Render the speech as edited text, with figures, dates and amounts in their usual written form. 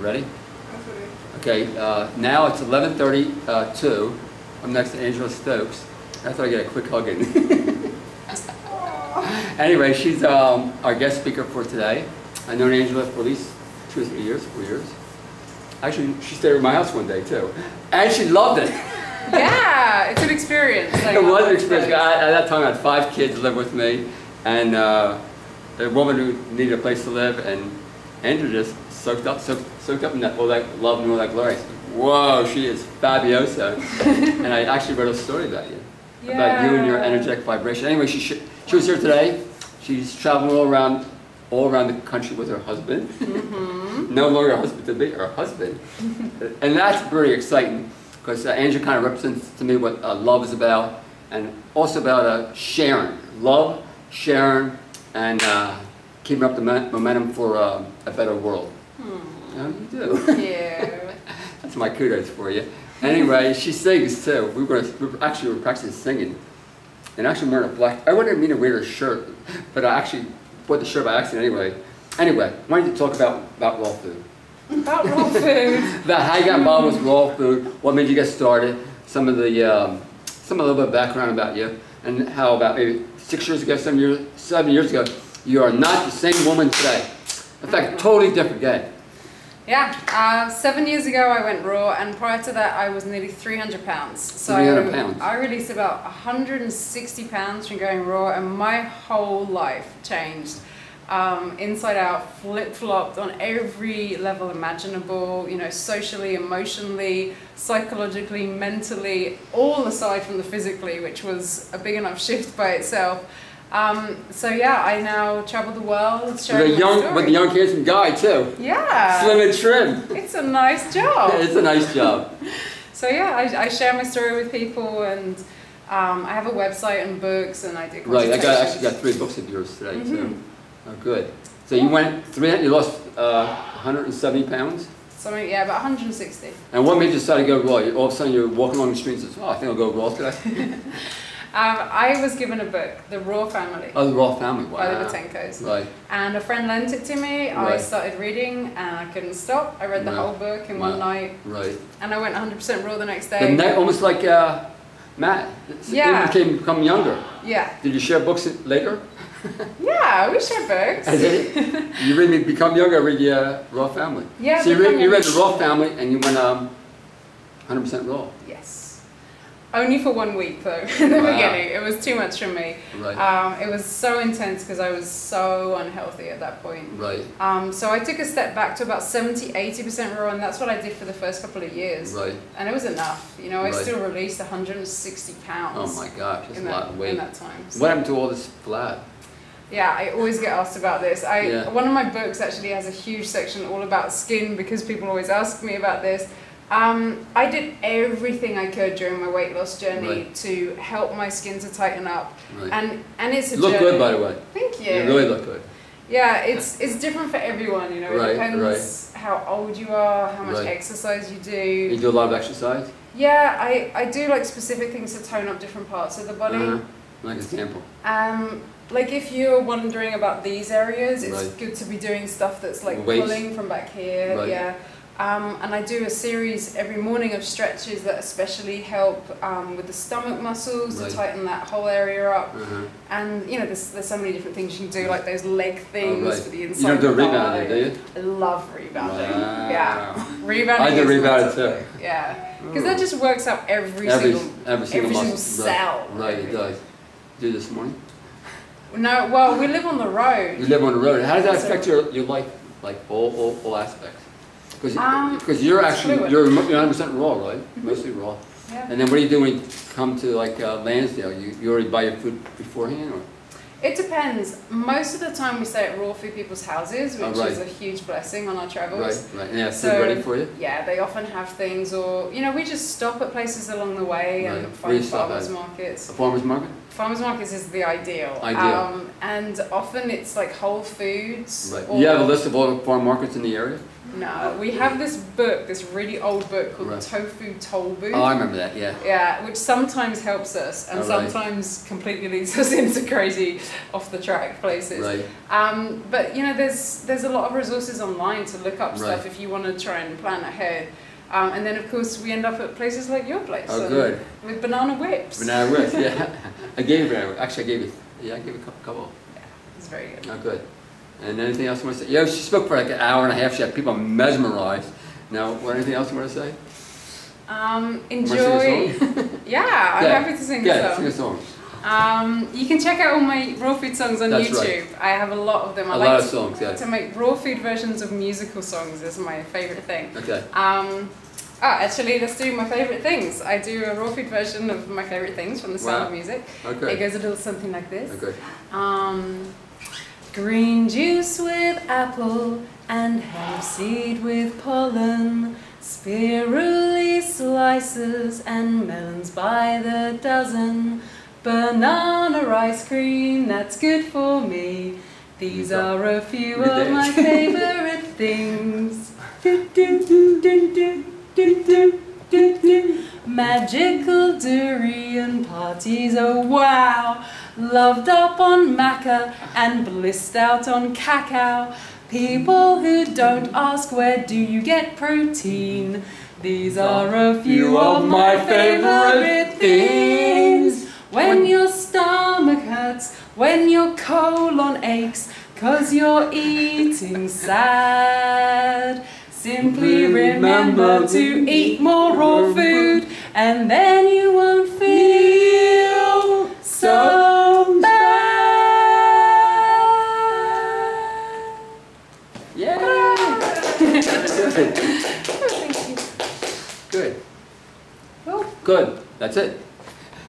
Ready? Okay, now it's 11:32. I'm next to Angela Stokes. I thought I'd get a quick hug in. Anyway, she's our guest speaker for today. I've known Angela for at least 2 or 3 years, 4 years. Actually, she stayed at my house one day too. And she loved it. Yeah, it's an experience. It was an experience. At that time, I had 5 kids live with me, and a woman who needed a place to live, and Andrew just soaked up in that, all that love and all that glory. I said, whoa, she is fabulosa. And I actually wrote a story about you, about you and your energetic vibration. Anyway, she was here today. She's traveling all around the country with her husband. No longer a husband to be, her husband. And that's very exciting, because Angela kind of represents to me what love is about, and also about sharing. Love, sharing, and keeping up the momentum for a better world. How do you do? Yeah. That's my kudos for you. Anyway, she sings too. We were practicing singing. And actually wearing a black, I wouldn't mean to wear a shirt, but I actually bought the shirt by accident anyway. Anyway, I wanted to talk about raw food. About raw food. About how you got involved with raw food, what made you get started, some of the, a little bit of background about you, and how about maybe 6 years ago, 7 years ago, you are not the same woman today. In fact, totally different guy. Yeah, 7 years ago I went raw, and prior to that I was nearly 300 pounds. So 300 pounds. I released about 160 pounds from going raw, and my whole life changed. Inside out, flip-flopped on every level imaginable, you know, socially, emotionally, psychologically, mentally, all aside from the physically, which was a big enough shift by itself. So yeah, I now travel the world sharing my story. With a young handsome guy too. Yeah. Slim and trim. It's a nice job. Yeah, it's a nice job. So yeah, I share my story with people, and I have a website and books, and I do consultations. Right, I actually got 3 books of yours today too. Oh, good. So you went 300, you lost 170 pounds? Something, yeah, about 160. And what made you decide to go raw? All of a sudden you're walking along the street and says, oh, I think I'll go raw today. I was given a book, The Raw Family. Oh, The Raw Family, wow. By the Botankos. Right. And a friend lent it to me. Right. I started reading, and I couldn't stop. I read the whole book in one night. Right. And I went 100% raw the next day. Almost like Matt. Yeah. You become younger. Yeah. Did you share books later? Yeah, we share books. You read me Become Younger, I read Raw Family. Yeah. So you read The Raw Family, and you went 100% raw. Yes. Only for 1 week though, in the beginning. It was too much for me. Right. It was so intense because I was so unhealthy at that point. Right. So I took a step back to about 70–80% raw, and that's what I did for the first couple of years. Right. And it was enough. You know, I still released 160 pounds. Oh my gosh, that's a lot of weight. In that time. So. What happened to all this flab? Yeah, I always get asked about this. One of my books actually has a huge section all about skin, because people always ask me about this. I did everything I could during my weight loss journey to help my skin to tighten up, and it's a journey. You look good, by the way. Thank you. You really look good. Yeah, it's different for everyone, you know. It depends how old you are, how much exercise you do. You do a lot of exercise? Yeah, I do like specific things to tone up different parts of the body. Like an example. Like if you're wondering about these areas, it's good to be doing stuff that's like pulling from back here. Yeah. And I do a series every morning of stretches that especially help with the stomach muscles to tighten that whole area up. And you know, there's so many different things you can do, like those leg things for the inside. You don't do rebounding, do you? I love rebounding. Yeah, rebounding. I do rebounding too. Yeah, because that just works out every single cell. Right, it does. Do this morning? No, well, we live on the road. You live on the road. How does that affect your life, like all aspects? Because you're actually, you're 100% raw, right? Mostly raw. Yeah. And then what do you do when you come to like Lansdale? You already buy your food beforehand, or? It depends. Most of the time we stay at raw food people's houses, which is a huge blessing on our travels. Right. And they have food ready for you? Yeah, they often have things, or you know, we just stop at places along the way and find farmers markets. A farmers market? Farmers markets is the ideal. And often it's like Whole Foods. Right. You have a list of all the farm markets in the area? No, we have this book, this really old book called Right. Tofu Tollbooth. Oh, I remember that, yeah. Yeah, which sometimes helps us and Oh, right. sometimes completely leads us into crazy off the track places. Right. But you know, there's a lot of resources online to look up stuff Right. if you want to try and plan ahead. And then of course we end up at places like your place. Oh, good. With banana whips. Banana whips, yeah. I gave you, actually I gave you a couple. Yeah, it's very good. Oh, good. And anything else you want to say? Yeah, she spoke for like an hour and a half. She had people mesmerized. Now, anything else you want to say? Enjoy. Yeah, I'm happy to sing a song. Yeah, sing a song. You can check out all my raw food songs on That's YouTube. right. I have a lot of them. I A like lot of songs, yeah. to make raw food versions of musical songs is my favorite thing. Okay. Actually, let's do my favorite things. I do a raw food version of my favorite things from the Sound Wow. of Music. Okay. It goes a little something like this. Okay. Green juice with apple and hemp seed with pollen, spirulina slices and melons by the dozen, banana ice cream that's good for me. These are a few of my favorite things. Magical durian parties, oh wow! Loved up on maca and blissed out on cacao. People who don't ask where do you get protein. These are a few of my favorite things. When your stomach hurts, when your colon aches, 'cause you're eating sad, simply remember to eat more raw food, and then you won't